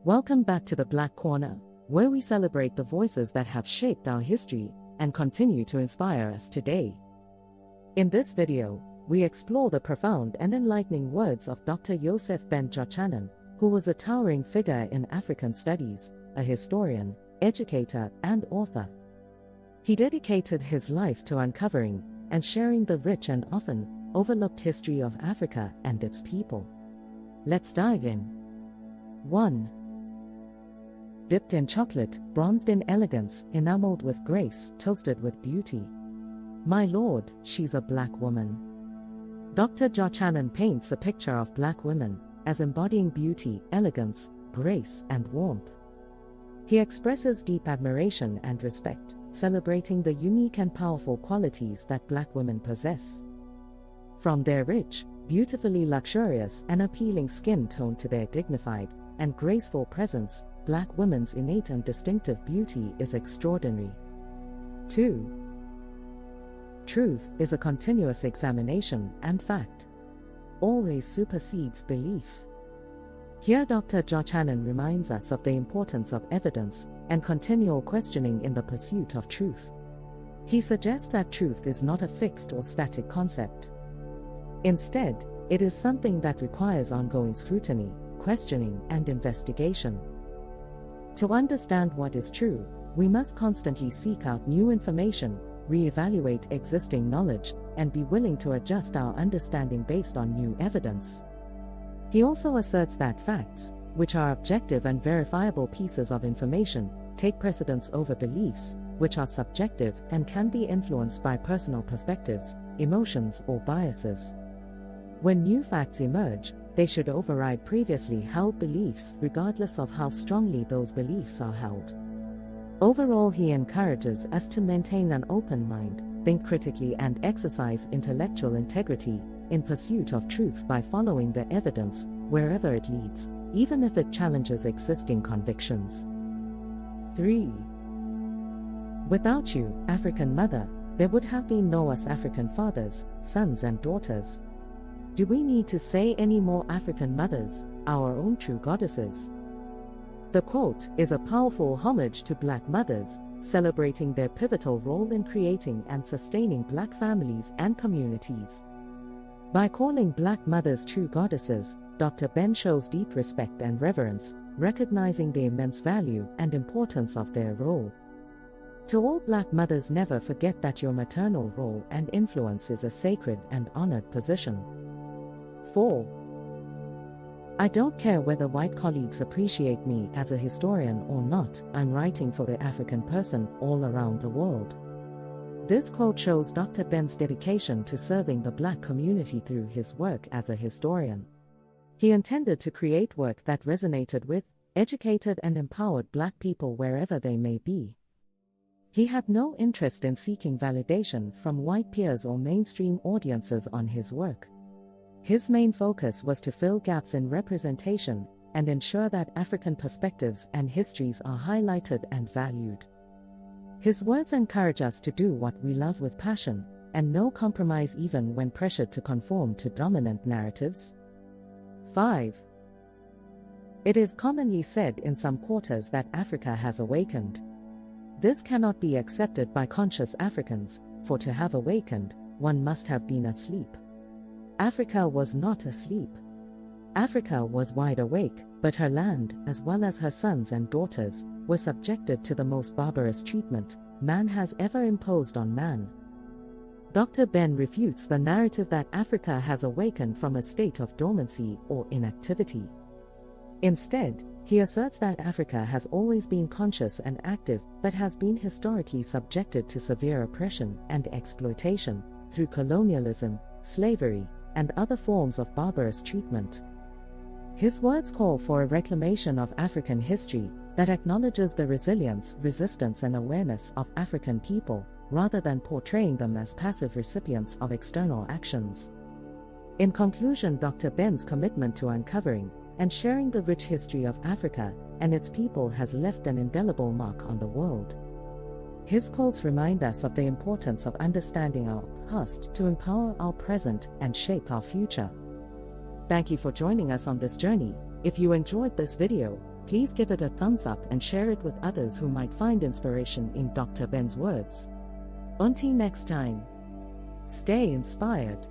Welcome back to the Black Corner, where we celebrate the voices that have shaped our history and continue to inspire us today. In this video, we explore the profound and enlightening words of Dr. Yosef Ben Jochannan, who was a towering figure in African studies, a historian, educator, and author. He dedicated his life to uncovering and sharing the rich and often overlooked history of Africa and its people. Let's dive in. 1. Dipped in chocolate, bronzed in elegance, enameled with grace, toasted with beauty. My lord, she's a black woman. Dr. Jochannan paints a picture of black women as embodying beauty, elegance, grace, and warmth. He expresses deep admiration and respect, celebrating the unique and powerful qualities that black women possess. From their rich, beautifully luxurious and appealing skin tone to their dignified and graceful presence, black women's innate and distinctive beauty is extraordinary. 2. Truth is a continuous examination, and fact always supersedes belief. Here Dr. Jochannan reminds us of the importance of evidence and continual questioning in the pursuit of truth. He suggests that truth is not a fixed or static concept. Instead, it is something that requires ongoing scrutiny, questioning, and investigation. To understand what is true, we must constantly seek out new information, reevaluate existing knowledge, and be willing to adjust our understanding based on new evidence. He also asserts that facts, which are objective and verifiable pieces of information, take precedence over beliefs, which are subjective and can be influenced by personal perspectives, emotions, or biases. When new facts emerge, they should override previously held beliefs regardless of how strongly those beliefs are held. Overall, he encourages us to maintain an open mind, think critically, and exercise intellectual integrity in pursuit of truth by following the evidence wherever it leads, even if it challenges existing convictions. 3. Without you, African mother, there would have been no us African fathers, sons, and daughters. Do we need to say any more African mothers, our own true goddesses? The quote is a powerful homage to black mothers, celebrating their pivotal role in creating and sustaining black families and communities. By calling black mothers true goddesses, Dr. Ben shows deep respect and reverence, recognizing the immense value and importance of their role. To all black mothers, never forget that your maternal role and influence is a sacred and honored position. 4. I don't care whether white colleagues appreciate me as a historian or not, I'm writing for the African person all around the world. This quote shows Dr. Ben's dedication to serving the black community through his work as a historian. He intended to create work that resonated with, educated, and empowered black people wherever they may be. He had no interest in seeking validation from white peers or mainstream audiences on his work. His main focus was to fill gaps in representation and ensure that African perspectives and histories are highlighted and valued. His words encourage us to do what we love with passion, and no compromise even when pressured to conform to dominant narratives. 5. It is commonly said in some quarters that Africa has awakened. This cannot be accepted by conscious Africans, for to have awakened, one must have been asleep. Africa was not asleep. Africa was wide awake, but her land, as well as her sons and daughters, were subjected to the most barbarous treatment man has ever imposed on man. Dr. Ben refutes the narrative that Africa has awakened from a state of dormancy or inactivity. Instead, he asserts that Africa has always been conscious and active, but has been historically subjected to severe oppression and exploitation through colonialism, slavery, and other forms of barbarous treatment. His words call for a reclamation of African history that acknowledges the resilience, resistance, and awareness of African people, rather than portraying them as passive recipients of external actions. In conclusion, Dr. Ben's commitment to uncovering and sharing the rich history of Africa and its people has left an indelible mark on the world. His quotes remind us of the importance of understanding our past to empower our present and shape our future. Thank you for joining us on this journey. If you enjoyed this video, Please give it a thumbs up and share it with others who might find inspiration in Dr. Ben's words. Until next time, stay inspired.